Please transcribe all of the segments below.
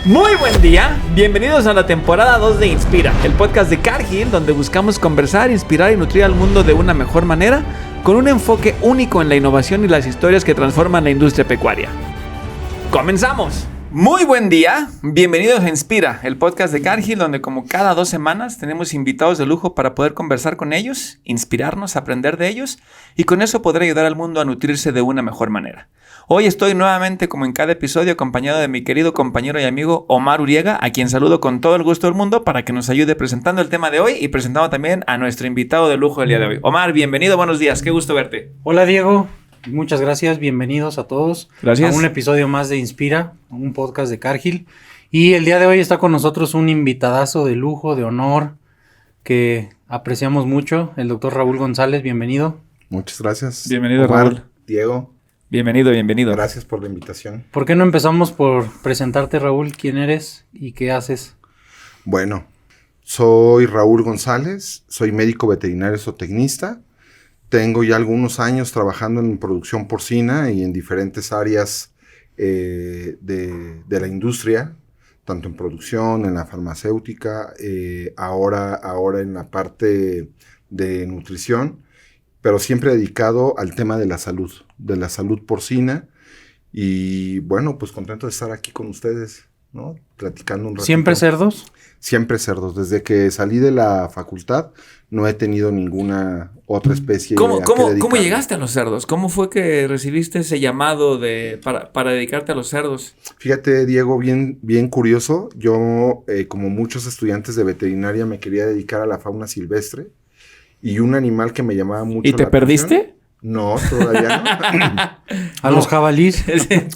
Muy buen día, bienvenidos a la temporada 2 de Inspira, el podcast de Cargill, donde buscamos conversar, inspirar y nutrir al mundo de una mejor manera, con un enfoque único en la innovación y las historias que transforman la industria pecuaria. ¡Comenzamos! Muy buen día, bienvenidos a Inspira, el podcast de Cargill, donde como cada 2 semanas tenemos invitados de lujo para poder conversar con ellos, inspirarnos, aprender de ellos y con eso poder ayudar al mundo a nutrirse de una mejor manera. Hoy estoy nuevamente, como en cada episodio, acompañado de mi querido compañero y amigo Omar Uriega, a quien saludo con todo el gusto del mundo para que nos ayude presentando el tema de hoy y presentando también a nuestro invitado de lujo del día de hoy. Omar, bienvenido, buenos días, qué gusto verte. Hola Diego, muchas gracias, bienvenidos a todos. Gracias. A un episodio más de Inspira, un podcast de Cargill. Y el día de hoy está con nosotros un invitadazo de lujo, de honor, que apreciamos mucho, el doctor Raúl González, bienvenido. Muchas gracias. Bienvenido, Omar, Raúl. Diego. Bienvenido. Gracias por la invitación. ¿Por qué no empezamos por presentarte, Raúl, quién eres y qué haces? Bueno, soy Raúl González, soy médico veterinario zootecnista. Tengo ya algunos años trabajando en producción porcina y en diferentes áreas de la industria, tanto en producción, en la farmacéutica, ahora en la parte de nutrición, pero siempre dedicado al tema de la salud porcina. Y bueno, pues contento de estar aquí con ustedes, ¿no? Platicando un ratito. ¿Siempre cerdos? Siempre cerdos. Desde que salí de la facultad no he tenido ninguna otra especie. ¿Cómo llegaste a los cerdos? ¿Cómo fue que recibiste ese llamado para dedicarte a los cerdos? Fíjate, Diego, bien curioso. Yo, como muchos estudiantes de veterinaria, me quería dedicar a la fauna silvestre. Y un animal que me llamaba mucho la atención. ¿Y te perdiste? No, todavía no. ¿A los jabalís?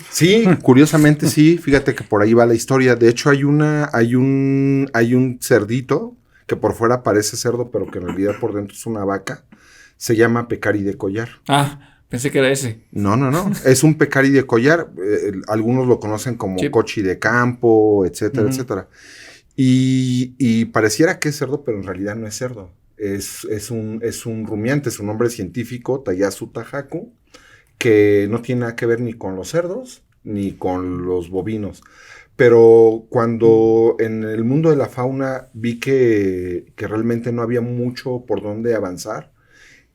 Sí, curiosamente sí. Fíjate que por ahí va la historia. De hecho, hay un cerdito que por fuera parece cerdo, pero que en realidad por dentro es una vaca. Se llama pecari de collar. Ah, pensé que era ese. No. Es un pecari de collar. Algunos lo conocen como cochi de campo, etcétera, etcétera. Y pareciera que es cerdo, pero en realidad no es cerdo. Es un rumiante, su nombre científico, Tayasu tajaku, que no tiene nada que ver ni con los cerdos ni con los bovinos. Pero cuando en el mundo de la fauna vi que realmente no había mucho por dónde avanzar,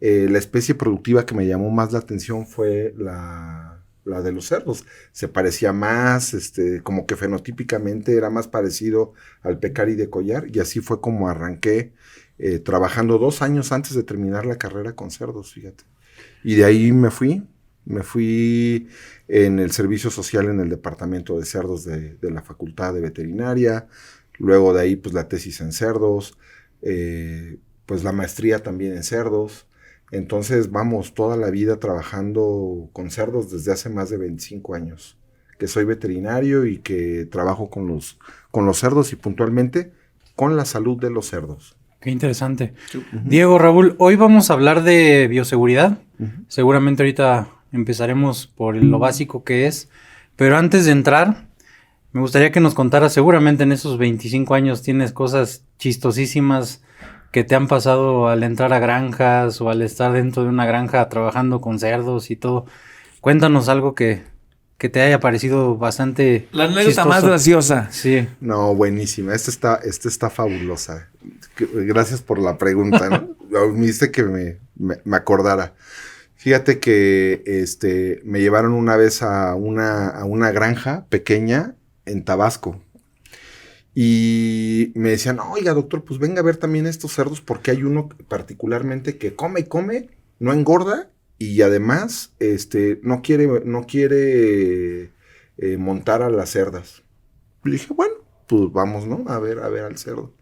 la especie productiva que me llamó más la atención fue la de los cerdos. Se parecía más, como que fenotípicamente era más parecido al pecari de collar, y así fue como arranqué trabajando 2 años antes de terminar la carrera con cerdos, fíjate. Y de ahí me fui en el servicio social en el departamento de cerdos de la Facultad de Veterinaria. Luego de ahí, pues la tesis en cerdos, pues la maestría también en cerdos. Entonces, vamos, toda la vida trabajando con cerdos desde hace más de 25 años. Que soy veterinario y que trabajo con los cerdos y puntualmente con la salud de los cerdos. Qué interesante. Diego, Raúl, hoy vamos a hablar de bioseguridad. Seguramente ahorita empezaremos por lo básico que es. Pero antes de entrar, me gustaría que nos contaras, seguramente en esos 25 años tienes cosas chistosísimas que te han pasado al entrar a granjas o al estar dentro de una granja trabajando con cerdos y todo. Cuéntanos algo que te haya parecido bastante la anécdota chistoso. más graciosa. Sí. No, buenísima. Esta está fabulosa. Gracias por la pregunta, ¿no? Me hice que me acordara. Fíjate que me llevaron una vez a una granja pequeña en Tabasco. Y me decían, oiga, doctor, pues venga a ver también estos cerdos, porque hay uno particularmente que come, no engorda, y además no quiere montar a las cerdas. Le dije, bueno, pues vamos, ¿no? A ver al cerdo.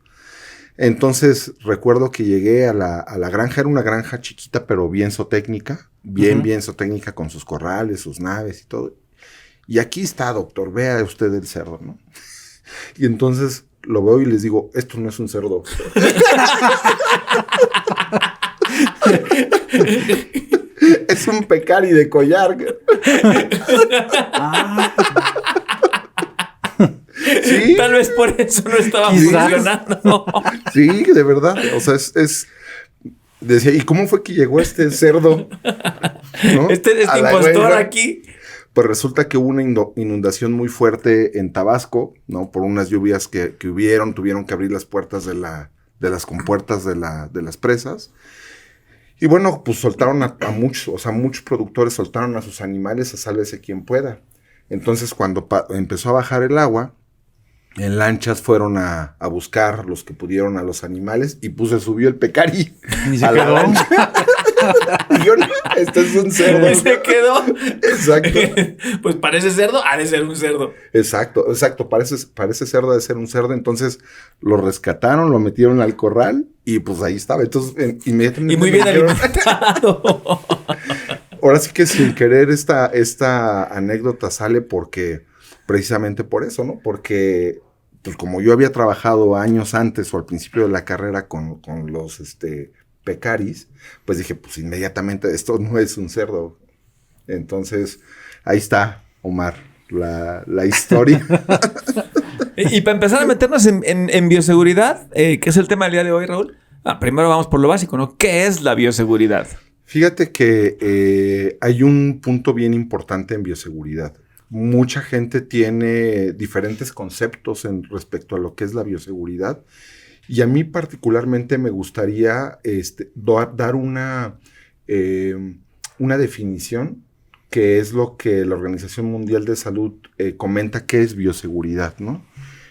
Entonces recuerdo que llegué a la granja. Era una granja chiquita, pero bien zootécnica, bien zootécnica, con sus corrales, sus naves y todo. Y aquí está, doctor, vea usted el cerdo, ¿no? Y entonces lo veo y les digo, esto no es un cerdo. Es un pecari de collar. ¿Sí? Tal vez por eso no estaba funcionando. Sí, de verdad. O sea, decía, ¿y cómo fue que llegó este cerdo? ¿No? Este impostor aquí. Pues resulta que hubo una inundación muy fuerte en Tabasco, ¿no? Por unas lluvias que tuvieron que abrir las puertas de las compuertas de las presas. Y bueno, pues soltaron a muchos, o sea, muchos productores soltaron a sus animales a sálvese quien pueda. Entonces, cuando empezó a bajar el agua, en lanchas fueron a buscar los que pudieron a los animales y pues se subió el pecari. Ni se quedó. Y yo, no, esto es un cerdo. Y se quedó. Exacto. Pues parece cerdo, ha de ser un cerdo. Exacto. Parece cerdo, ha de ser un cerdo. Entonces lo rescataron, lo metieron al corral y pues ahí estaba. Entonces inmediatamente. Y muy bien alimentado. Ahora sí que sin querer esta anécdota sale precisamente por eso, ¿no? Porque pues como yo había trabajado años antes o al principio de la carrera con los pecaris, pues dije, pues inmediatamente esto no es un cerdo. Entonces, ahí está, Omar, la historia. Y para empezar a meternos en bioseguridad, que es el tema del día de hoy, Raúl, primero vamos por lo básico, ¿no? ¿Qué es la bioseguridad? Fíjate que hay un punto bien importante en bioseguridad. Mucha gente tiene diferentes conceptos respecto a lo que es la bioseguridad. Y a mí particularmente me gustaría dar una definición, que es lo que la Organización Mundial de Salud comenta que es bioseguridad, ¿no?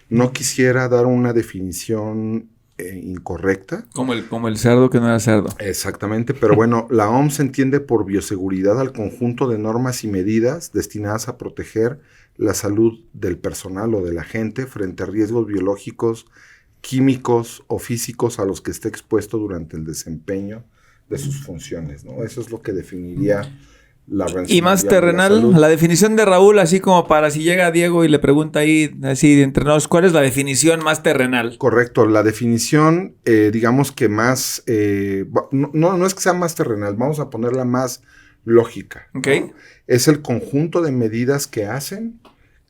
No quisiera dar una definición incorrecta. Como el cerdo que no era cerdo. Exactamente, pero bueno, la OMS entiende por bioseguridad al conjunto de normas y medidas destinadas a proteger la salud del personal o de la gente frente a riesgos biológicos, químicos o físicos a los que esté expuesto durante el desempeño de sus funciones, ¿no? Eso es lo que definiría la Organización Y más Mundial de la terrenal, Salud. la definición de Raúl, así como para si llega Diego y le pregunta ahí, así entre nos, ¿cuál es la definición más terrenal? Correcto, la definición, digamos que más, no es que sea más terrenal, vamos a ponerla más lógica, ¿no? Ok. Es el conjunto de medidas que hacen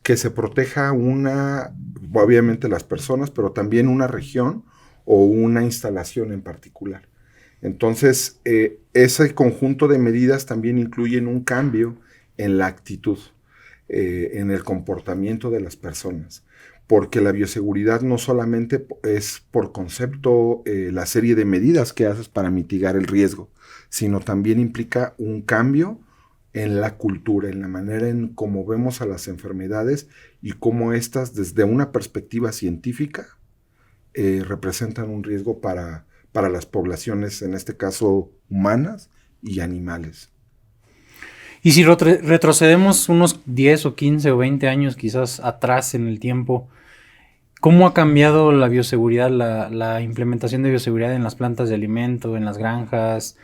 que se proteja obviamente las personas, pero también una región o una instalación en particular. Entonces, ese conjunto de medidas también incluyen un cambio en la actitud, en el comportamiento de las personas, porque la bioseguridad no solamente es por concepto la serie de medidas que haces para mitigar el riesgo, sino también implica un cambio en la cultura, en la manera en cómo vemos a las enfermedades y cómo éstas, desde una perspectiva científica, representan un riesgo para las poblaciones, en este caso humanas y animales. Y si retrocedemos unos 10 o 15 o 20 años quizás atrás en el tiempo, ¿cómo ha cambiado la bioseguridad, la implementación de bioseguridad en las plantas de alimento, en las granjas?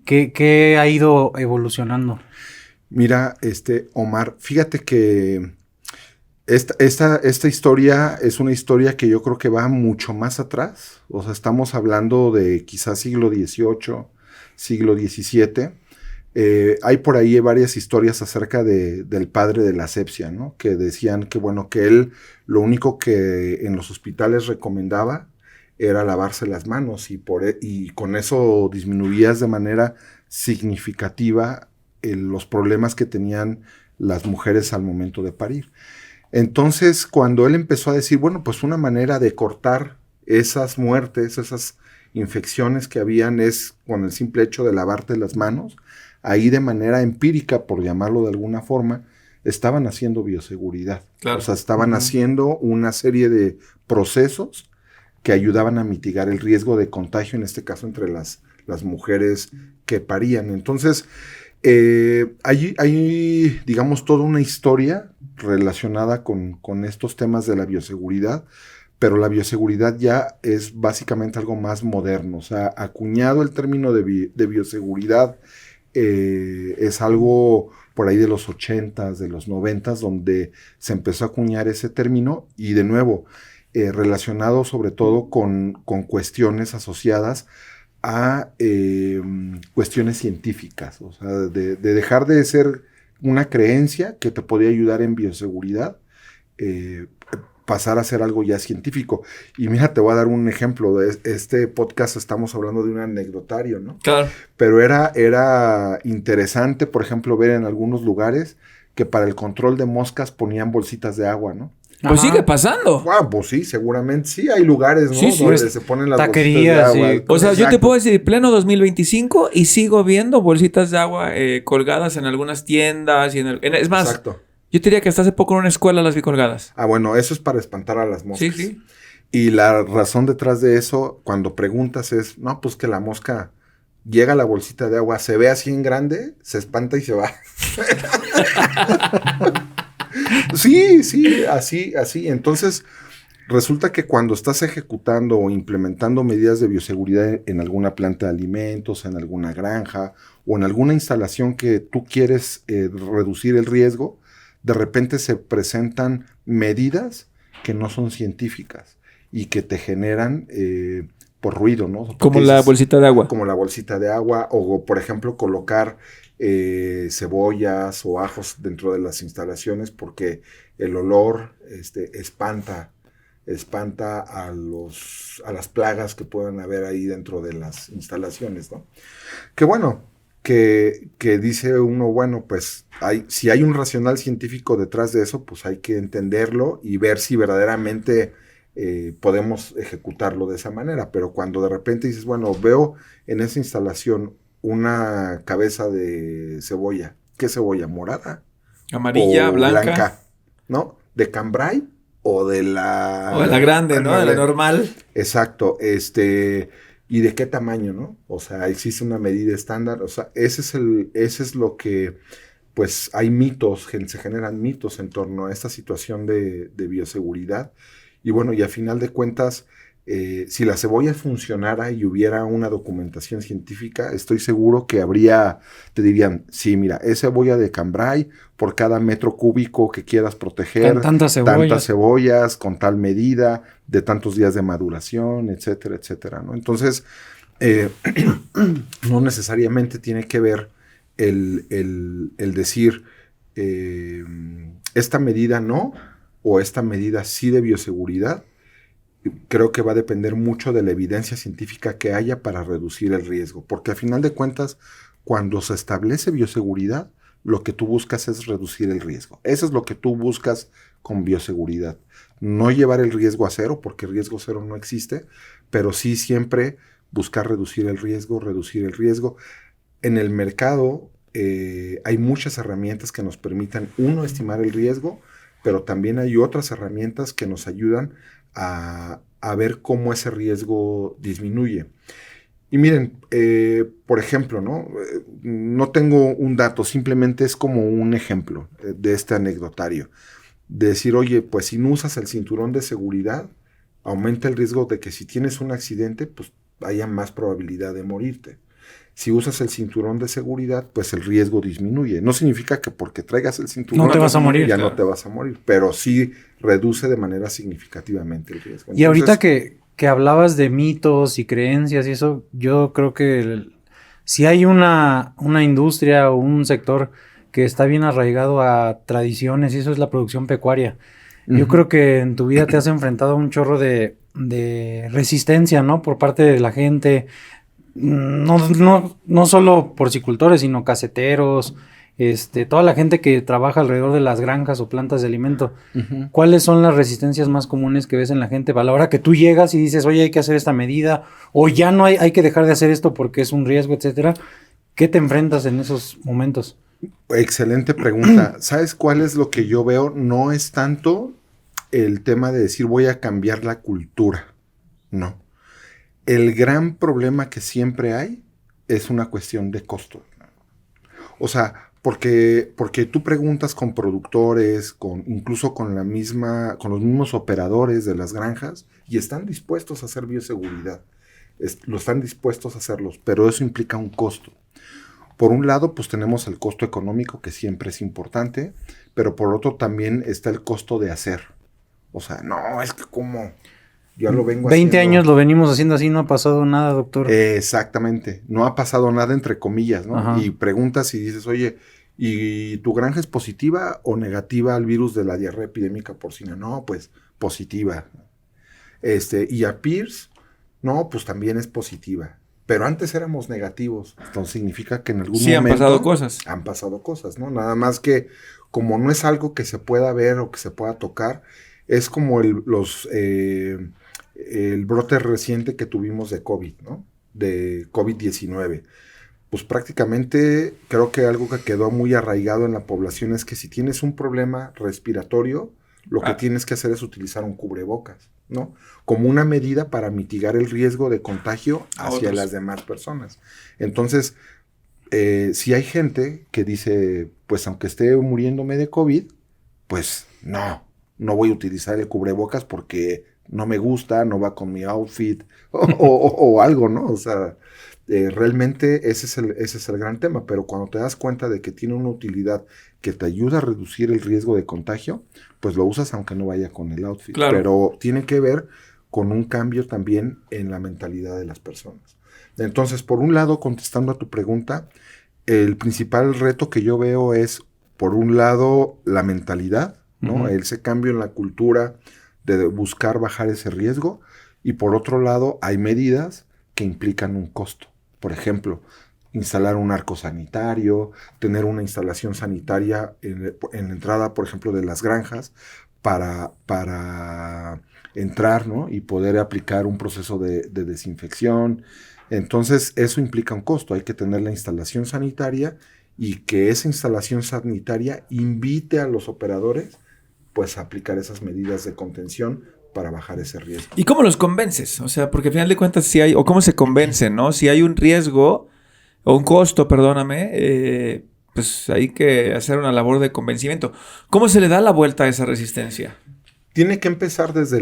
¿Qué ha ido evolucionando? Mira, Omar, fíjate que esta historia es una historia que yo creo que va mucho más atrás. O sea, estamos hablando de quizás siglo XVIII, siglo XVII. Hay por ahí varias historias acerca del padre de la asepsia, ¿no? Que decían que, bueno, que él lo único que en los hospitales recomendaba era lavarse las manos y con eso disminuías de manera significativa los problemas que tenían las mujeres al momento de parir. Entonces, cuando él empezó a decir, bueno, pues una manera de cortar esas muertes, esas infecciones que habían es con el simple hecho de lavarte las manos, ahí de manera empírica, por llamarlo de alguna forma, estaban haciendo bioseguridad. Claro. O sea, estaban haciendo una serie de procesos que ayudaban a mitigar el riesgo de contagio, en este caso entre las mujeres que parían. Entonces, hay, digamos, toda una historia relacionada con estos temas de la bioseguridad, pero la bioseguridad ya es básicamente algo más moderno. O sea, acuñado el término de bioseguridad es algo por ahí de los 80s, de los 90s, donde se empezó a acuñar ese término y de nuevo relacionado sobre todo con cuestiones asociadas a cuestiones científicas, o sea, de dejar de ser una creencia que te podía ayudar en bioseguridad, pasar a ser algo ya científico. Y mira, te voy a dar un ejemplo. De este podcast estamos hablando de un anecdotario, ¿no? Claro. Pero era interesante, por ejemplo, ver en algunos lugares que para el control de moscas ponían bolsitas de agua, ¿no? Pues sigue pasando. Pues sí, seguramente sí. Hay lugares, ¿no? Sí, donde se ponen las taquerías, bolsitas de agua. sí. O sea, yo te puedo decir, pleno 2025 y sigo viendo bolsitas de agua colgadas en algunas tiendas. Es más, exacto. Yo te diría que hasta hace poco en una escuela las vi colgadas. Bueno, eso es para espantar a las moscas. Sí. Y la razón detrás de eso, cuando preguntas es, no, pues que la mosca llega a la bolsita de agua, se ve así en grande, se espanta y se va. Sí, así. Entonces, resulta que cuando estás ejecutando o implementando medidas de bioseguridad en alguna planta de alimentos, en alguna granja o en alguna instalación que tú quieres reducir el riesgo, de repente se presentan medidas que no son científicas y que te generan por ruido, ¿no? Porque como la bolsita de agua. Como la bolsita de agua o, por ejemplo, colocar cebollas o ajos dentro de las instalaciones porque el olor espanta a las plagas que puedan haber ahí dentro de las instalaciones, ¿no? Que bueno, que dice uno, bueno, pues si hay un racional científico detrás de eso, pues hay que entenderlo y ver si verdaderamente podemos ejecutarlo de esa manera. Pero cuando de repente dices, bueno, veo en esa instalación una cabeza de cebolla, ¿qué cebolla? ¿Morada? Amarilla, blanca, ¿no? ¿De cambray? O de la grande, ¿no? De la normal. Exacto. ¿Y de qué tamaño, no? O sea, existe una medida estándar. O sea, ese es lo que, pues, hay mitos, se generan mitos en torno a esta situación de bioseguridad. Y bueno, y a final de cuentas, si la cebolla funcionara y hubiera una documentación científica, estoy seguro que te dirían, sí, mira, es cebolla de cambray por cada metro cúbico que quieras proteger, tantas cebollas, con tal medida, de tantos días de maduración, etcétera, etcétera, ¿no? Entonces, no necesariamente tiene que ver el decir, esta medida no, o esta medida sí de bioseguridad. Creo que va a depender mucho de la evidencia científica que haya para reducir el riesgo, porque al final de cuentas, cuando se establece bioseguridad, lo que tú buscas es reducir el riesgo. Eso es lo que tú buscas con bioseguridad. No llevar el riesgo a cero, porque el riesgo cero no existe, pero sí siempre buscar reducir el riesgo. En el mercado hay muchas herramientas que nos permitan, estimar el riesgo, pero también hay otras herramientas que nos ayudan a ver cómo ese riesgo disminuye. Y miren, por ejemplo, ¿no? No tengo un dato, simplemente es como un ejemplo de este anecdotario. De decir, oye, pues si no usas el cinturón de seguridad, aumenta el riesgo de que si tienes un accidente, pues haya más probabilidad de morirte. Si usas el cinturón de seguridad, pues el riesgo disminuye. No significa que porque traigas el cinturón no te vas a morir, no te vas a morir, pero sí reduce de manera significativamente el riesgo. Entonces, y ahorita que hablabas de mitos y creencias y eso, yo creo que si hay una industria o un sector que está bien arraigado a tradiciones, y eso es la producción pecuaria. Yo creo que en tu vida te has enfrentado a un chorro de resistencia, ¿no? Por parte de la gente. No solo porcicultores, sino caseteros, toda la gente que trabaja alrededor de las granjas o plantas de alimento. Uh-huh. ¿Cuáles son las resistencias más comunes que ves en la gente a la hora que tú llegas y dices, oye, hay que hacer esta medida, o ya no hay que dejar de hacer esto porque es un riesgo, etcétera? ¿Qué te enfrentas en esos momentos? Excelente pregunta. ¿Sabes cuál es lo que yo veo? No es tanto el tema de decir voy a cambiar la cultura, no. El gran problema que siempre hay es una cuestión de costo. O sea, porque tú preguntas con productores, incluso con los mismos operadores de las granjas, y están dispuestos a hacer bioseguridad. Lo están dispuestos a hacerlos, pero eso implica un costo. Por un lado, pues tenemos el costo económico, que siempre es importante, pero por otro también está el costo de hacer. O sea, no, es que como... Yo lo vengo 20 años lo venimos haciendo así, no ha pasado nada, doctor. Exactamente, no ha pasado nada entre comillas, ¿no? Ajá. Y preguntas y dices, oye, ¿y tu granja es positiva o negativa al virus de la diarrea epidémica porcina? No, pues positiva. Y a Pierce, no, pues también es positiva. Pero antes éramos negativos, entonces significa que en algún momento... Sí, han pasado cosas. Han pasado cosas, ¿no? Nada más que como no es algo que se pueda ver o que se pueda tocar, es como el brote reciente que tuvimos de COVID, ¿no? De COVID-19. Pues prácticamente creo que algo que quedó muy arraigado en la población es que si tienes un problema respiratorio, lo que tienes que hacer es utilizar un cubrebocas, ¿no? Como una medida para mitigar el riesgo de contagio hacia las demás personas. Entonces, si hay gente que dice, pues aunque esté muriéndome de COVID, pues no voy a utilizar el cubrebocas porque no me gusta, no va con mi outfit o algo, ¿no? O sea, realmente ese es el gran tema, pero cuando te das cuenta de que tiene una utilidad que te ayuda a reducir el riesgo de contagio, pues lo usas aunque no vaya con el outfit. Claro. Pero tiene que ver con un cambio también en la mentalidad de las personas. Entonces, por un lado, contestando a tu pregunta, el principal reto que yo veo es, por un lado, la mentalidad, ¿no? Uh-huh. Ese cambio en la cultura de buscar bajar ese riesgo, y por otro lado, hay medidas que implican un costo. Por ejemplo, instalar un arco sanitario, tener una instalación sanitaria en la entrada, por ejemplo, de las granjas, para entrar, ¿no? Y poder aplicar un proceso de desinfección. Entonces, eso implica un costo. Hay que tener la instalación sanitaria y que esa instalación sanitaria invite a los operadores, pues, a aplicar esas medidas de contención para bajar ese riesgo. ¿Y cómo los convences? O sea, porque al final de cuentas si hay, o cómo se convencen, ¿no? Si hay un riesgo, o un costo, perdóname, pues hay que hacer una labor de convencimiento. ¿Cómo se le da la vuelta a esa resistencia? Tiene que empezar desde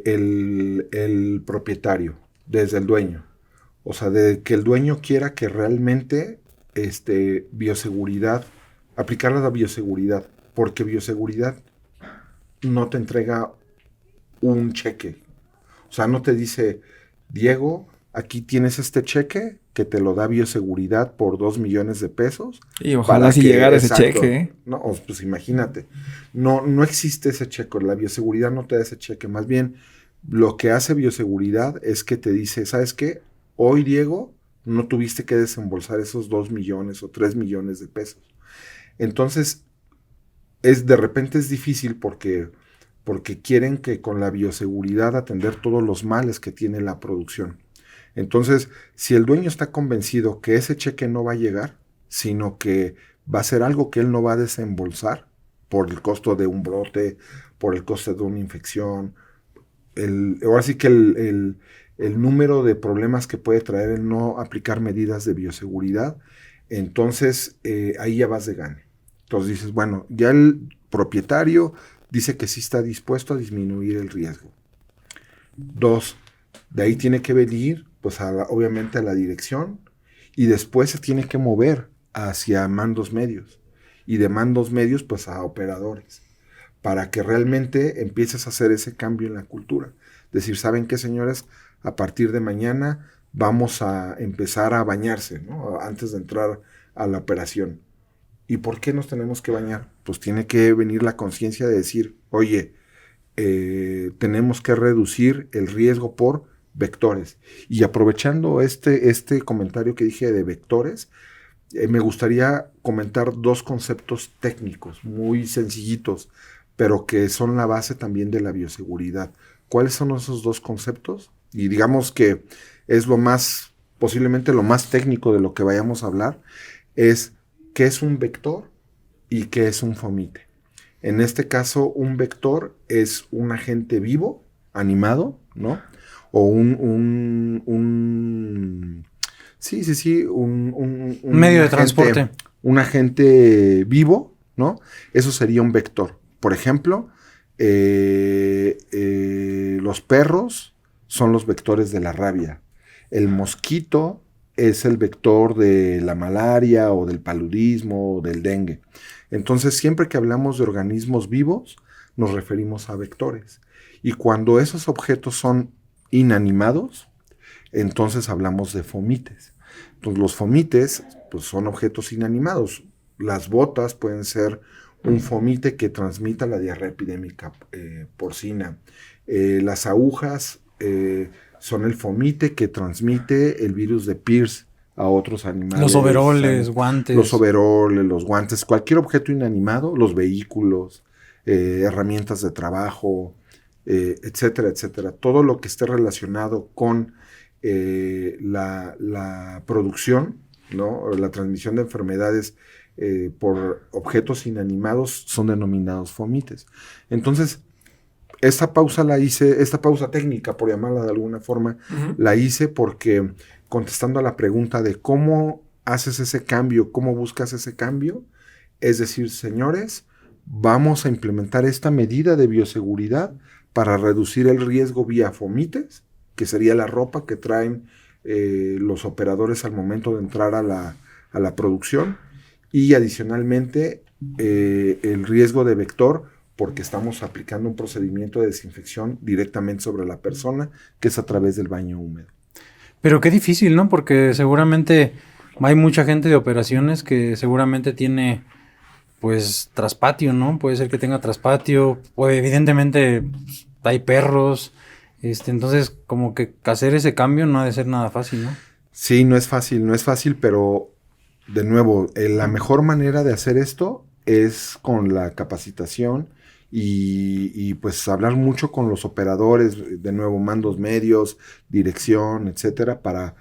el propietario, desde el dueño. O sea, de que el dueño quiera que realmente bioseguridad, aplicar la bioseguridad, porque bioseguridad no te entrega un cheque. O sea, no te dice, Diego, aquí tienes este cheque que te lo da bioseguridad por 2 millones de pesos. Y ojalá si llegara ese cheque, ¿eh? No, pues imagínate. No existe ese cheque. La bioseguridad no te da ese cheque. Más bien, lo que hace bioseguridad es que te dice, ¿sabes qué? Hoy, Diego, no tuviste que desembolsar esos 2 millones o 3 millones de pesos. Entonces, de repente es difícil porque quieren que con la bioseguridad atender todos los males que tiene la producción. Entonces, si el dueño está convencido que ese cheque no va a llegar, sino que va a ser algo que él no va a desembolsar por el costo de un brote, por el costo de una infección, ahora sí que el número de problemas que puede traer el no aplicar medidas de bioseguridad, entonces ahí ya vas de gane. Entonces dices, bueno, ya el propietario dice que sí está dispuesto a disminuir el riesgo. 2, de ahí tiene que venir, pues obviamente a la dirección, y después se tiene que mover hacia mandos medios, y de mandos medios pues a operadores, para que realmente empieces a hacer ese cambio en la cultura. Decir, ¿saben qué, señores? A partir de mañana vamos a empezar a bañarse, ¿no? Antes de entrar a la operación. ¿Y por qué nos tenemos que bañar? Pues tiene que venir la conciencia de decir, oye, tenemos que reducir el riesgo por vectores. Y aprovechando este comentario que dije de vectores, me gustaría comentar 2 conceptos técnicos muy sencillitos, pero que son la base también de la bioseguridad. ¿Cuáles son esos 2 conceptos? Y digamos que es posiblemente lo más técnico de lo que vayamos a hablar, es qué es un vector y qué es un fomite. En este caso, un vector es un agente vivo, animado, ¿no? O un medio de transporte. Un agente vivo, ¿no? Eso sería un vector. Por ejemplo, los perros son los vectores de la rabia. El mosquito es el vector de la malaria o del paludismo o del dengue. Entonces, siempre que hablamos de organismos vivos, nos referimos a vectores. Y cuando esos objetos son inanimados, entonces hablamos de fomites. Entonces, los fomites pues, son objetos inanimados. Las botas pueden ser un fomite que transmita la diarrea epidémica porcina. Las agujas son el fomite que transmite el virus de Pierce a otros animales. Los overoles, guantes. Los overoles, los guantes, cualquier objeto inanimado, los vehículos, herramientas de trabajo, etcétera, etcétera. Todo lo que esté relacionado con la producción, ¿no? La transmisión de enfermedades por objetos inanimados son denominados fomites. Entonces, esta pausa técnica, por llamarla de alguna forma, la hice porque, contestando a la pregunta de cómo haces ese cambio, cómo buscas ese cambio, es decir, señores, vamos a implementar esta medida de bioseguridad para reducir el riesgo vía fomites, que sería la ropa que traen los operadores al momento de entrar a la producción, y adicionalmente el riesgo de vector, porque estamos aplicando un procedimiento de desinfección directamente sobre la persona, que es a través del baño húmedo. Pero qué difícil, ¿no? Porque seguramente hay mucha gente de operaciones que seguramente tiene, pues, traspatio, ¿no? Puede ser que tenga traspatio, pues, evidentemente pues, hay perros, entonces como que hacer ese cambio no ha de ser nada fácil, ¿no? Sí, no es fácil, pero de nuevo, la mejor manera de hacer esto es con la capacitación y pues hablar mucho con los operadores, de nuevo, mandos medios, dirección, etcétera, para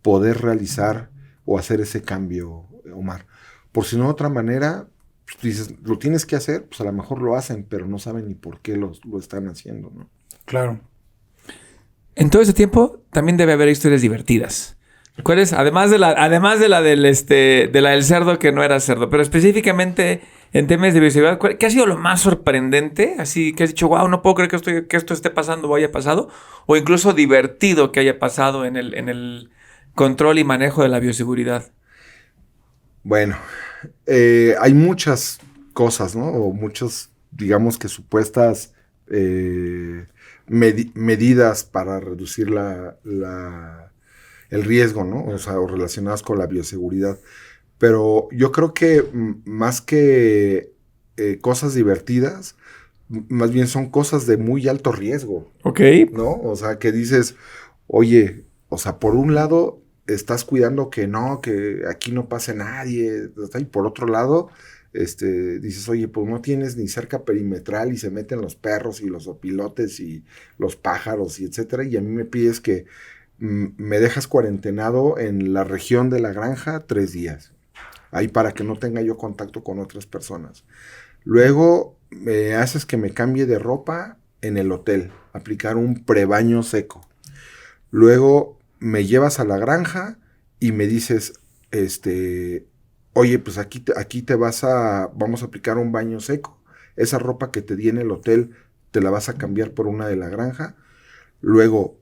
poder realizar o hacer ese cambio, Omar. Por si no de otra manera, pues, dices, lo tienes que hacer, pues a lo mejor lo hacen, pero no saben ni por qué lo están haciendo, ¿no? Claro. En todo ese tiempo también debe haber historias divertidas. ¿Cuál es? Además de la del cerdo que no era cerdo, pero específicamente en temas de bioseguridad, ¿qué ha sido lo más sorprendente? Así que has dicho, wow, no puedo creer que esto esté pasando o haya pasado, o incluso divertido que haya pasado en el control y manejo de la bioseguridad. Bueno, hay muchas cosas, ¿no? O muchas, digamos que supuestas medidas para reducir el riesgo, ¿no? O sea, o relacionadas con la bioseguridad. Pero yo creo que más que cosas divertidas, más bien son cosas de muy alto riesgo. Ok. ¿No? O sea, que dices, oye, o sea, por un lado estás cuidando que aquí no pase nadie, y por otro lado, dices, oye, pues no tienes ni cerca perimetral y se meten los perros y los opilotes y los pájaros y etcétera, y a mí me pides que me dejas cuarentenado en la región de la granja 3 días, ahí para que no tenga yo contacto con otras personas. Luego me haces que me cambie de ropa en el hotel, aplicar un prebaño seco. Luego me llevas a la granja y me dices, oye, pues aquí vamos a aplicar un baño seco. Esa ropa que te di en el hotel te la vas a cambiar por una de la granja. Luego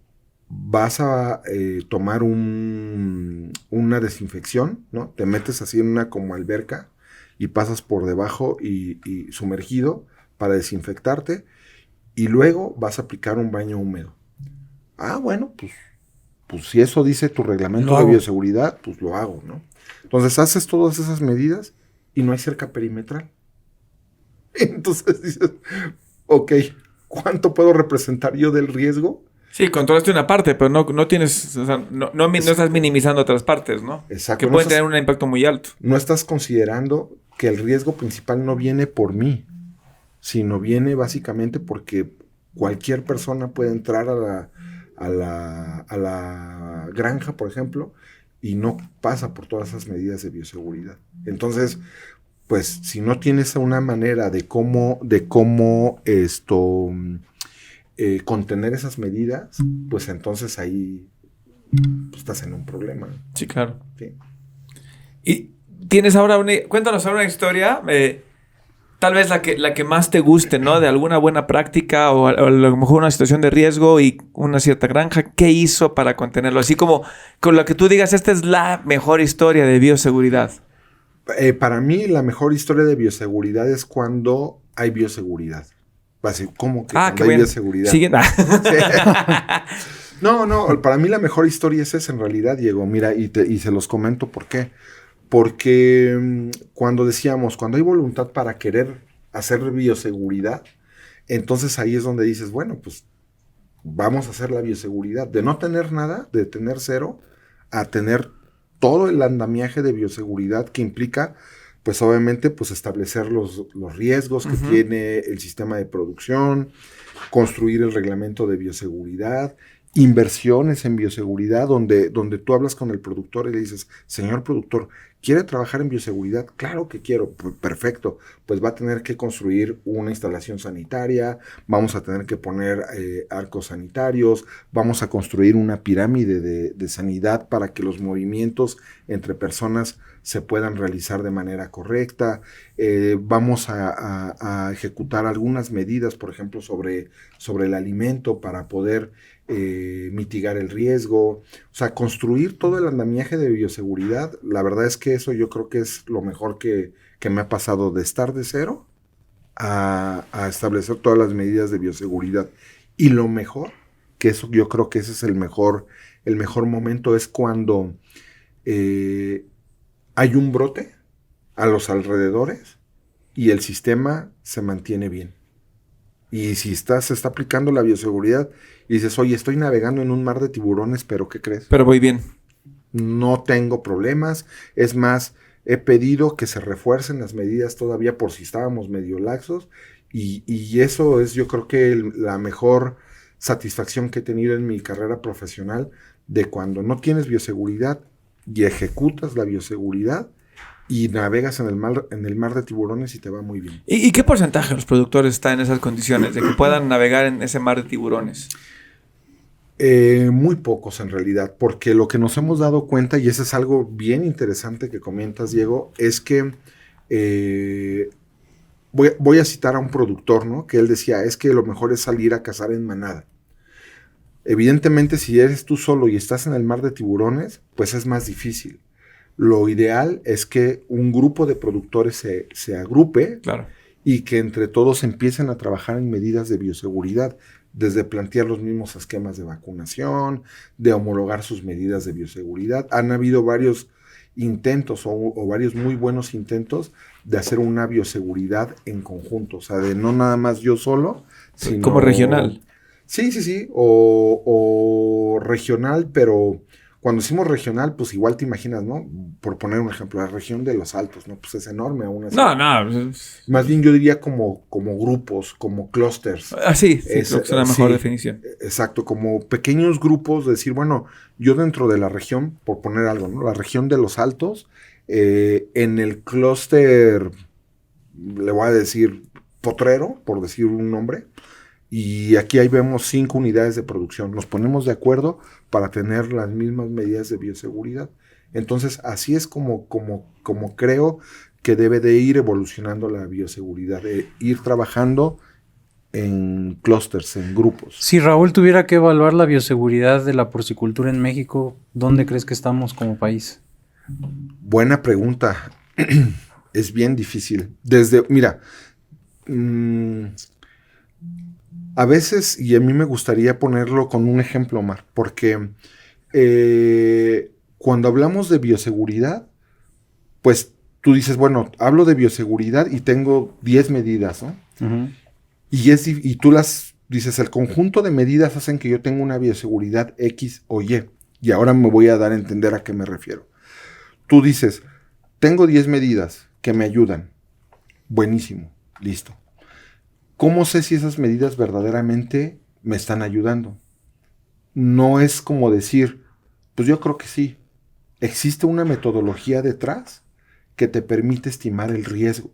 vas a tomar una desinfección, ¿no? Te metes así en una como alberca y pasas por debajo y sumergido para desinfectarte. Y luego vas a aplicar un baño húmedo. Ah, bueno, pues si eso dice tu reglamento de bioseguridad, pues lo hago, ¿no? Entonces haces todas esas medidas y no hay cerca perimetral. Entonces dices, ok, ¿cuánto puedo representar yo del riesgo? Sí, controlaste una parte, pero no tienes, o sea, no estás minimizando otras partes, ¿no? Exacto. Que pueden tener un impacto muy alto. No estás considerando que el riesgo principal no viene por mí, sino viene básicamente porque cualquier persona puede entrar a la granja, por ejemplo, y no pasa por todas esas medidas de bioseguridad. Entonces, pues, si no tienes una manera de cómo contener esas medidas, pues entonces ahí pues, estás en un problema. Sí, claro. Sí. Y tienes ahora cuéntanos ahora una historia, tal vez la que más te guste, ¿no? De alguna buena práctica o a lo mejor una situación de riesgo y una cierta granja. ¿Qué hizo para contenerlo? Así como con lo que tú digas, esta es la mejor historia de bioseguridad. Para mí, la mejor historia de bioseguridad es cuando hay bioseguridad. Así, ¿cómo que cuando hay bioseguridad? Siguiente. No, para mí la mejor historia es esa en realidad, Diego. Mira, y se los comento por qué. Porque cuando hay voluntad para querer hacer bioseguridad, entonces ahí es donde dices, bueno, pues vamos a hacer la bioseguridad. De no tener nada, de tener 0, a tener todo el andamiaje de bioseguridad que implica, pues obviamente, pues establecer los riesgos que tiene el sistema de producción, construir el reglamento de bioseguridad, inversiones en bioseguridad, donde tú hablas con el productor y le dices, señor productor, ¿quiere trabajar en bioseguridad? Claro que quiero, perfecto, pues va a tener que construir una instalación sanitaria, vamos a tener que poner arcos sanitarios, vamos a construir una pirámide de sanidad para que los movimientos entre personas se puedan realizar de manera correcta, vamos a ejecutar algunas medidas, por ejemplo, sobre el alimento para poder mitigar el riesgo, o sea, construir todo el andamiaje de bioseguridad. La verdad es que eso yo creo que es lo mejor que me ha pasado, de estar de cero a establecer todas las medidas de bioseguridad. Y lo mejor, que eso yo creo que ese es el mejor momento, es cuando hay un brote a los alrededores y el sistema se mantiene bien. Y si se está aplicando la bioseguridad y dices, oye, estoy navegando en un mar de tiburones, pero ¿qué crees? Pero voy bien. No tengo problemas. Es más, he pedido que se refuercen las medidas todavía por si estábamos medio laxos. Y eso es, yo creo que la mejor satisfacción que he tenido en mi carrera profesional, de cuando no tienes bioseguridad y ejecutas la bioseguridad y navegas en el mar de tiburones y te va muy bien. ¿Y qué porcentaje de los productores está en esas condiciones de que puedan navegar en ese mar de tiburones? Muy pocos en realidad, porque lo que nos hemos dado cuenta, y eso es algo bien interesante que comentas, Diego, es que voy a citar a un productor, ¿no? Que él decía, es que lo mejor es salir a cazar en manada. Evidentemente, si eres tú solo y estás en el mar de tiburones, pues es más difícil. Lo ideal es que un grupo de productores se agrupe, claro, y que entre todos empiecen a trabajar en medidas de bioseguridad, desde plantear los mismos esquemas de vacunación, de homologar sus medidas de bioseguridad. Han habido varios intentos o varios muy buenos intentos de hacer una bioseguridad en conjunto, o sea, de no nada más yo solo, sino... Como regional. Sí, o regional, pero... Cuando decimos regional, pues igual te imaginas, ¿no? Por poner un ejemplo, la región de los Altos, ¿no? Pues es enorme aún así. No. Más bien yo diría como grupos, como clusters. Sí, creo que es una mejor definición. Exacto, como pequeños grupos, decir, bueno, yo dentro de la región, por poner algo, ¿no? La región de los Altos, en el clúster, le voy a decir Potrero, por decir un nombre, y aquí ahí vemos 5 unidades de producción. Nos ponemos de acuerdo para tener las mismas medidas de bioseguridad. Entonces, así es como creo que debe de ir evolucionando la bioseguridad, de ir trabajando en clústeres, en grupos. Si Raúl tuviera que evaluar la bioseguridad de la porcicultura en México, ¿dónde crees que estamos como país? Buena pregunta. Es bien difícil. Mira, a veces, y a mí me gustaría ponerlo con un ejemplo, Omar, porque cuando hablamos de bioseguridad, pues tú dices, bueno, hablo de bioseguridad y tengo 10 medidas, ¿no? Uh-huh. Y tú las dices, el conjunto de medidas hacen que yo tenga una bioseguridad X o Y. Y ahora me voy a dar a entender a qué me refiero. Tú dices, tengo 10 medidas que me ayudan. Buenísimo, listo. ¿Cómo sé si esas medidas verdaderamente me están ayudando? No es como decir, pues yo creo que sí. Existe una metodología detrás que te permite estimar el riesgo.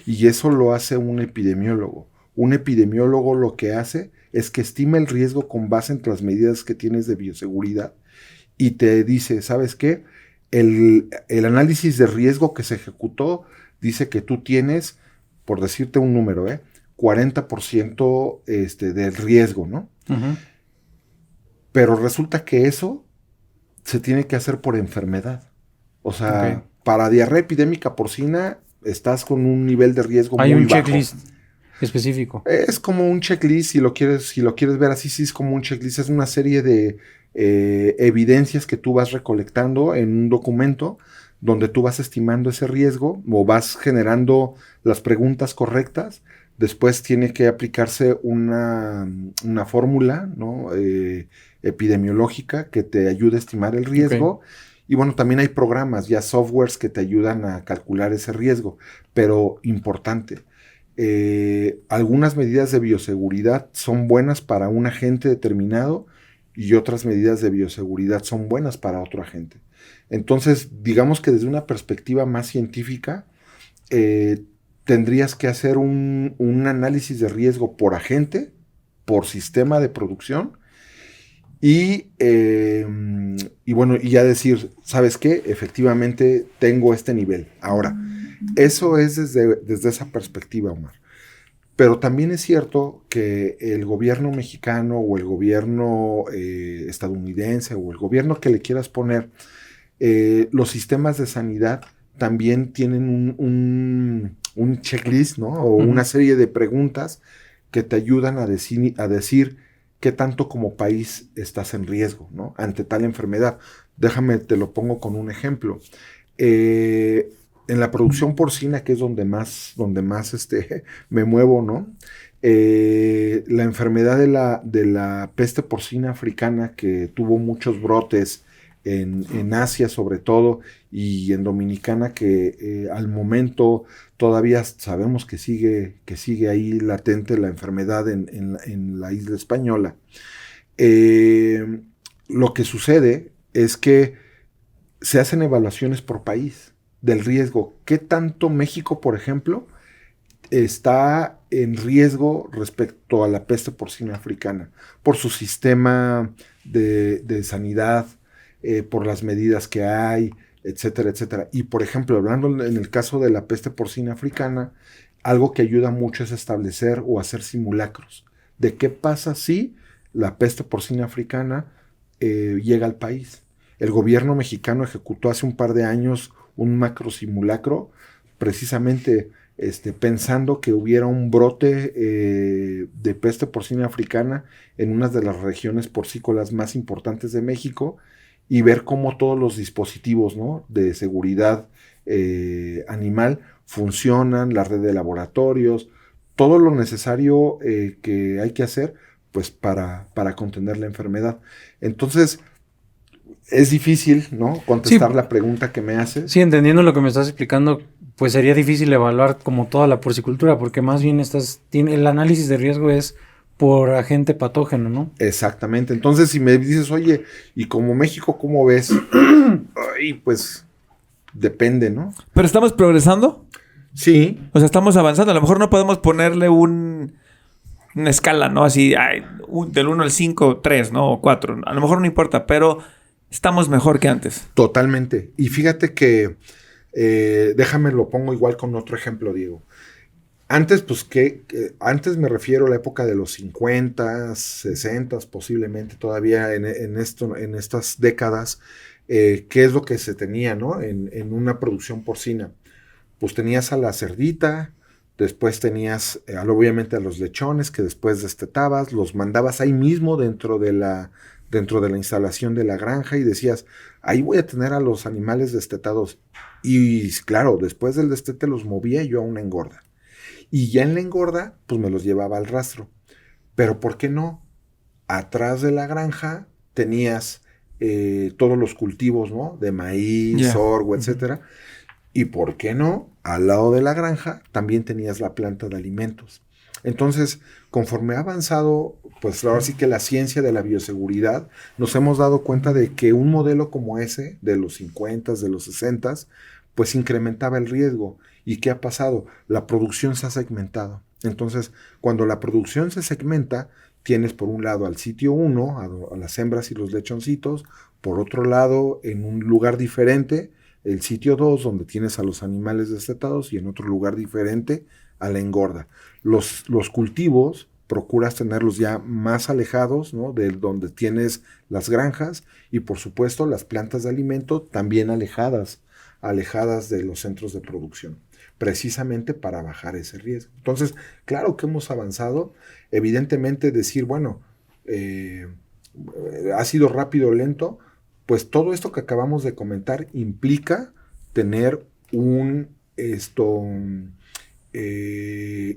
Y eso lo hace un epidemiólogo. Un epidemiólogo lo que hace es que estima el riesgo con base en las medidas que tienes de bioseguridad y te dice, ¿sabes qué? El análisis de riesgo que se ejecutó dice que tú tienes, por decirte un número, 40% del riesgo, ¿no? Uh-huh. Pero resulta que eso se tiene que hacer por enfermedad. O sea, para diarrea epidémica porcina estás con un nivel de riesgo muy bajo. Hay un checklist específico. Es como un checklist, si lo quieres ver así, sí es como un checklist. Es una serie de evidencias que tú vas recolectando en un documento donde tú vas estimando ese riesgo o vas generando las preguntas correctas. Después tiene que aplicarse una fórmula, ¿no? Epidemiológica que te ayude a estimar el riesgo. Y bueno, también hay programas, ya softwares que te ayudan a calcular ese riesgo, pero importante. Algunas medidas de bioseguridad son buenas para un agente determinado y otras medidas de bioseguridad son buenas para otro agente. Entonces, digamos que desde una perspectiva más científica, tendrías que hacer un análisis de riesgo por agente, por sistema de producción, y bueno, y ya decir, ¿sabes qué? Efectivamente tengo este nivel. Ahora, eso es desde esa perspectiva, Omar. Pero también es cierto que el gobierno mexicano o el gobierno estadounidense o el gobierno que le quieras poner, los sistemas de sanidad también tienen un checklist, ¿no? O una serie de preguntas que te ayudan a decir qué tanto como país estás en riesgo, ¿no? Ante tal enfermedad. Déjame, te lo pongo con un ejemplo. En la producción porcina, que es donde más me muevo, ¿no? La enfermedad de la peste porcina africana, que tuvo muchos brotes en Asia sobre todo, y en Dominicana, que al momento todavía sabemos que sigue ahí latente la enfermedad en la isla española. Lo que sucede es que se hacen evaluaciones por país del riesgo. ¿Qué tanto México, por ejemplo, está en riesgo respecto a la peste porcina africana? Por su sistema de sanidad, por las medidas que hay, etcétera, etcétera. Y, por ejemplo, hablando en el caso de la peste porcina africana, algo que ayuda mucho es establecer o hacer simulacros de qué pasa si la peste porcina africana llega al país. El gobierno mexicano ejecutó hace un par de años un macro simulacro, precisamente pensando que hubiera un brote de peste porcina africana en una de las regiones porcícolas más importantes de México, y ver cómo todos los dispositivos, ¿no?, de seguridad animal funcionan, la red de laboratorios, todo lo necesario que hay que hacer, pues, para contener la enfermedad. Entonces, es difícil, ¿no?, contestar la pregunta que me haces. Sí, entendiendo lo que me estás explicando, pues sería difícil evaluar como toda la porcicultura, porque más bien el análisis de riesgo es por agente patógeno, ¿no? Exactamente. Entonces, si me dices, oye, y como México, ¿cómo ves? Ay, pues depende, ¿no? ¿Pero estamos progresando? Sí. O sea, estamos avanzando. A lo mejor no podemos ponerle una escala, ¿no? Así, del 1 al 5, 3, ¿no? O 4. A lo mejor no importa, pero estamos mejor que antes. Totalmente. Y fíjate que, déjame lo pongo igual con otro ejemplo, Diego. Antes, pues, antes me refiero a la época de los 50, 60, posiblemente todavía en estas décadas, ¿qué es lo que se tenía, ¿no?, en una producción porcina? Pues tenías a la cerdita, después tenías, obviamente, a los lechones, que después destetabas, los mandabas ahí mismo dentro de la instalación de la granja, y decías, ahí voy a tener a los animales destetados. Y claro, después del destete los movía yo a una engorda. Y ya en la engorda, pues me los llevaba al rastro. Pero ¿por qué no? Atrás de la granja tenías todos los cultivos, ¿no?, de maíz, sorgo, etcétera. Y ¿por qué no? Al lado de la granja también tenías la planta de alimentos. Entonces, conforme ha avanzado, pues ahora sí que la ciencia de la bioseguridad, nos hemos dado cuenta de que un modelo como ese, de los 50, de los 60, pues incrementaba el riesgo. ¿Y qué ha pasado? La producción se ha segmentado. Entonces, cuando la producción se segmenta, tienes por un lado al sitio 1, a las hembras y los lechoncitos, por otro lado, en un lugar diferente, el sitio 2, donde tienes a los animales destetados, y en otro lugar diferente, a la engorda. Los cultivos procuras tenerlos ya más alejados, ¿no?, de donde tienes las granjas, y por supuesto las plantas de alimento también alejadas de los centros de producción, precisamente para bajar ese riesgo. Entonces, claro que hemos avanzado. Evidentemente decir, bueno, ha sido rápido o lento, pues todo esto que acabamos de comentar implica tener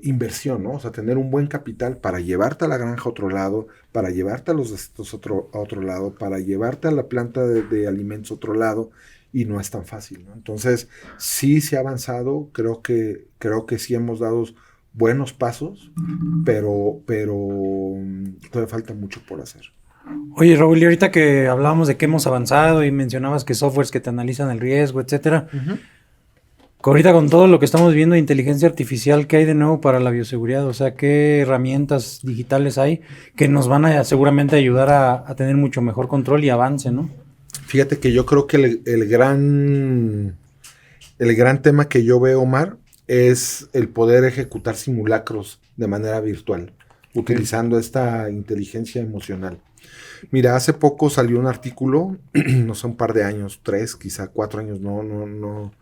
inversión, ¿no? O sea, tener un buen capital para llevarte a la granja a otro lado, para llevarte a los desechos a otro lado, para llevarte a la planta de alimentos a otro lado, y no es tan fácil, ¿no? Entonces, sí se ha avanzado, creo que sí hemos dado buenos pasos, pero todavía falta mucho por hacer. Oye, Raúl, y ahorita que hablábamos de que hemos avanzado y mencionabas que softwares que te analizan el riesgo, etcétera, ahorita con todo lo que estamos viendo de inteligencia artificial, ¿qué hay de nuevo para la bioseguridad? O sea, ¿qué herramientas digitales hay que nos van a seguramente ayudar a tener mucho mejor control y avance, ¿no? Fíjate que yo creo que el gran tema que yo veo, Omar, es el poder ejecutar simulacros de manera virtual, utilizando esta inteligencia emocional. Mira, hace poco salió un artículo, no sé, un par de años, 3, quizá 4 años, no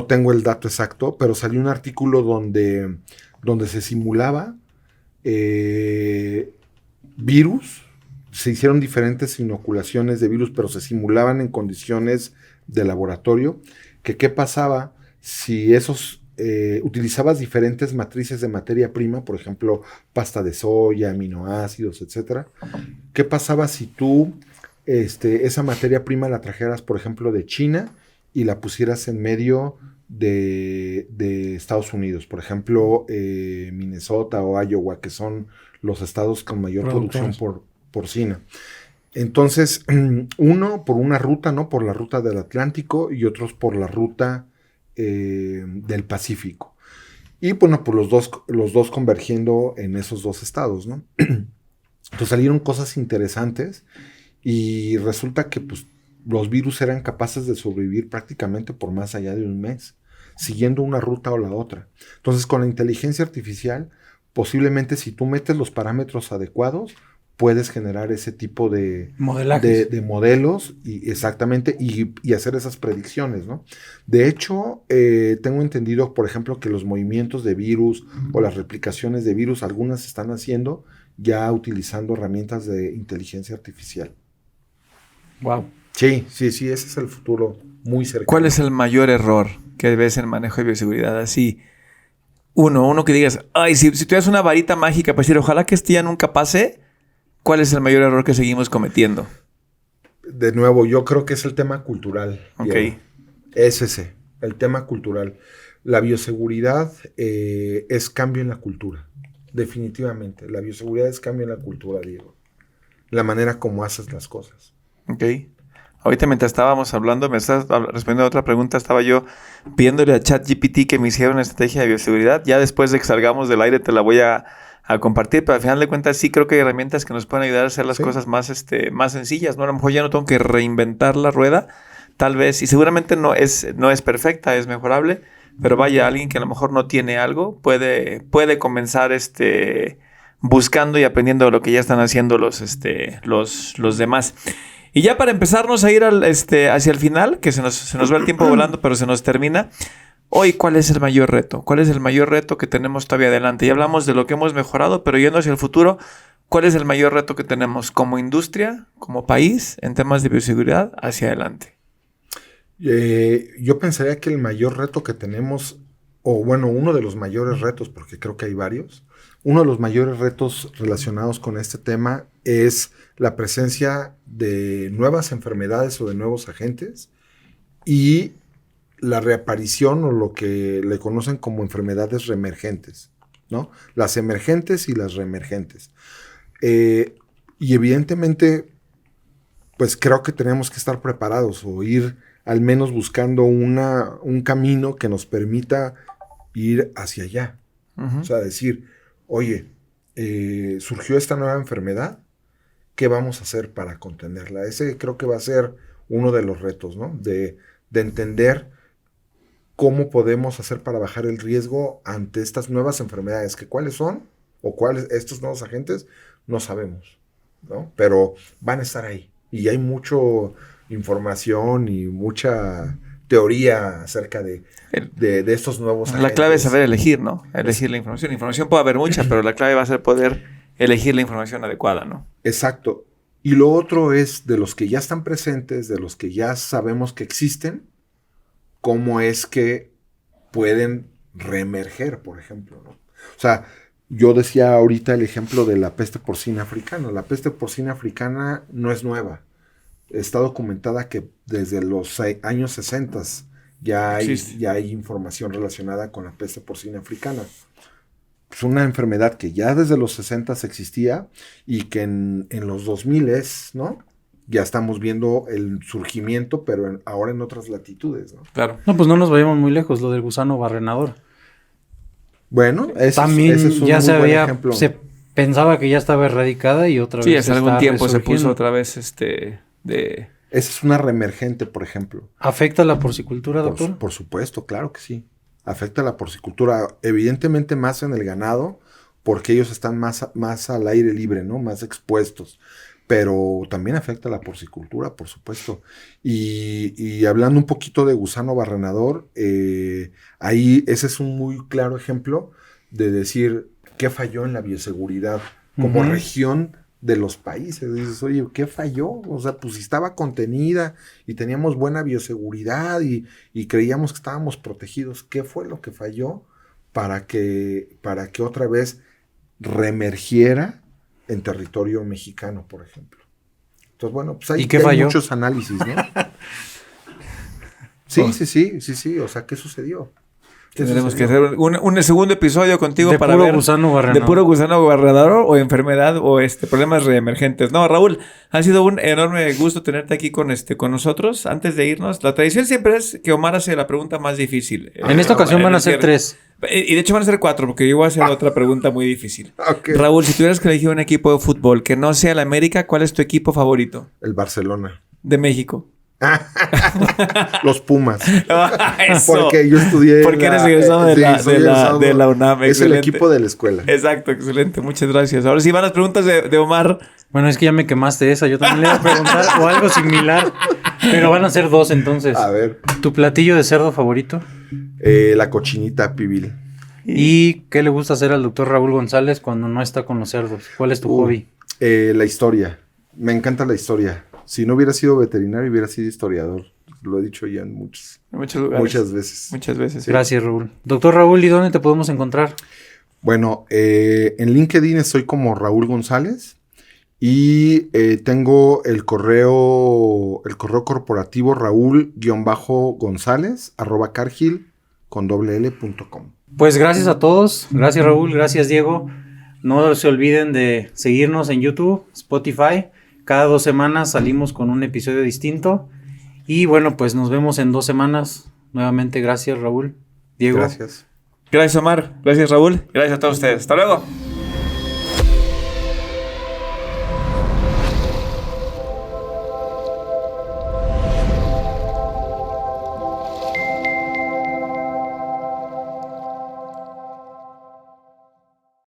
tengo el dato exacto, pero salió un artículo donde se simulaba virus. Se hicieron diferentes inoculaciones de virus, pero se simulaban en condiciones de laboratorio. ¿Qué pasaba si utilizabas diferentes matrices de materia prima, por ejemplo, pasta de soya, aminoácidos, etcétera? ¿Qué pasaba si tú esa materia prima la trajeras, por ejemplo, de China y la pusieras en medio de Estados Unidos? Por ejemplo, Minnesota o Iowa, que son los estados con mayor producción porcina. Entonces, uno por una ruta, ¿no? Por la ruta del Atlántico, y otros por la ruta del Pacífico. Y bueno, pues los dos convergiendo en esos dos estados, ¿no? Entonces salieron cosas interesantes y resulta que pues, los virus eran capaces de sobrevivir prácticamente por más allá de un mes, siguiendo una ruta o la otra. Entonces, con la inteligencia artificial, posiblemente si tú metes los parámetros adecuados, puedes generar ese tipo de modelos y hacer esas predicciones, ¿no? De hecho, tengo entendido, por ejemplo, que los movimientos de virus o las replicaciones de virus, algunas se están haciendo ya utilizando herramientas de inteligencia artificial. Wow. Sí, ese es el futuro muy cercano. ¿Cuál es el mayor error que ves en manejo de bioseguridad? Así, uno que digas, ay, si tuvieras una varita mágica para decir, ojalá que esto ya nunca pase, ¿cuál es el mayor error que seguimos cometiendo? De nuevo, yo creo que es el tema cultural. Ok. Es ese, el tema cultural. La bioseguridad es cambio en la cultura. Definitivamente. La bioseguridad es cambio en la cultura, Diego. La manera como haces las cosas. Ok. Ahorita mientras estábamos hablando, me estás respondiendo a otra pregunta, estaba yo pidiéndole a ChatGPT que me hiciera una estrategia de bioseguridad. Ya después de que salgamos del aire te la voy a compartir, pero al final de cuentas sí creo que hay herramientas que nos pueden ayudar a hacer las cosas más sencillas, ¿no? A lo mejor ya no tengo que reinventar la rueda, tal vez, y seguramente no es perfecta, es mejorable, pero vaya, alguien que a lo mejor no tiene algo puede comenzar buscando y aprendiendo de lo que ya están haciendo los demás. Y ya para empezarnos a ir hacia el final, que se nos va el tiempo volando, pero se nos termina. Hoy, ¿cuál es el mayor reto? ¿Cuál es el mayor reto que tenemos todavía adelante? Ya hablamos de lo que hemos mejorado, pero yendo hacia el futuro, ¿cuál es el mayor reto que tenemos como industria, como país, en temas de bioseguridad hacia adelante? Yo pensaría que el mayor reto que tenemos, o bueno, uno de los mayores retos, porque creo que hay varios, uno de los mayores retos relacionados con este tema es la presencia de nuevas enfermedades o de nuevos agentes y la reaparición o lo que le conocen como enfermedades reemergentes, ¿no? Las emergentes y las reemergentes. Y evidentemente, pues creo que tenemos que estar preparados o ir al menos buscando un camino que nos permita ir hacia allá. O sea, decir, oye, surgió esta nueva enfermedad, ¿qué vamos a hacer para contenerla? Ese creo que va a ser uno de los retos, ¿no? De entender cómo podemos hacer para bajar el riesgo ante estas nuevas enfermedades, que cuáles son o cuáles estos nuevos agentes no sabemos, ¿no? Pero van a estar ahí y hay mucha información y mucha teoría acerca de estos nuevos agentes. La clave es saber elegir, ¿no? Elegir la información. Información puede haber mucha, pero la clave va a ser poder elegir la información adecuada, ¿no? Exacto. Y lo otro es de los que ya están presentes, de los que ya sabemos que existen, cómo es que pueden reemerger, por ejemplo, ¿no? O sea, yo decía ahorita el ejemplo de la peste porcina africana. La peste porcina africana no es nueva. Está documentada que desde los años 60 ya hay información relacionada con la peste porcina africana. Es una enfermedad que ya desde los 60 existía y que en los 2000, ¿no? Ya estamos viendo el surgimiento, pero ahora en otras latitudes, ¿no? Claro. No, pues no nos vayamos muy lejos, lo del gusano barrenador. Bueno, también ese es un ya muy se buen había, ejemplo. se pensaba que ya estaba erradicada y otra Sí, vez hace algún tiempo se resurgiendo. puso otra vez Esa es una reemergente, por ejemplo. ¿Afecta la porcicultura, doctor? Por supuesto, claro que sí. Afecta la porcicultura, evidentemente más en el ganado, porque ellos están más al aire libre, ¿no? Más expuestos. Pero también afecta la porcicultura, por supuesto. Y hablando un poquito de gusano barrenador, ahí ese es un muy claro ejemplo de decir qué falló en la bioseguridad como región de los países. Dices, oye, ¿qué falló? O sea, pues si estaba contenida y teníamos buena bioseguridad y creíamos que estábamos protegidos, ¿qué fue lo que falló para que otra vez reemergiera en territorio mexicano, por ejemplo? Entonces, bueno, pues hay muchos análisis, ¿no? Sí. O sea, ¿qué sucedió? Tendremos que hacer un segundo episodio contigo para ver de puro gusano barrenador o enfermedad o problemas reemergentes. No, Raúl, ha sido un enorme gusto tenerte aquí con nosotros. Antes de irnos, la tradición siempre es que Omar hace la pregunta más difícil. En esta ocasión van a ser 3. Y de hecho van a ser 4, porque yo voy a hacer otra pregunta muy difícil. Okay. Raúl, si tuvieras que elegir un equipo de fútbol que no sea el América, ¿cuál es tu equipo favorito? El Barcelona. De México. Los Pumas. Eso. Porque yo estudié. Porque eres egresado de la UNAM. Es excelente. El equipo de la escuela. Exacto, excelente. Muchas gracias. Ahora sí van las preguntas de Omar. Bueno, es que ya me quemaste esa. Yo también le iba a preguntar o algo similar. Pero van a ser 2 entonces. A ver. ¿Tu platillo de cerdo favorito? La cochinita pibil. ¿Y qué le gusta hacer al doctor Raúl González cuando no está con los cerdos? ¿Cuál es tu hobby? La historia. Me encanta la historia. Si no hubiera sido veterinario, hubiera sido historiador. Lo he dicho ya en muchos lugares. Muchas veces. Muchas veces. Sí. Gracias, Raúl. Doctor Raúl, ¿y dónde te podemos encontrar? Bueno, en LinkedIn estoy como Raúl González y tengo el correo corporativo raúl-gonzález@cargill.com. Pues gracias a todos. Gracias, Raúl. Gracias, Diego. No se olviden de seguirnos en YouTube, Spotify. Cada 2 semanas salimos con un episodio distinto. Y bueno, pues nos vemos en 2 semanas. Nuevamente, gracias, Raúl. Diego. Gracias. Gracias, Omar. Gracias, Raúl. Gracias a todos ustedes. Hasta luego.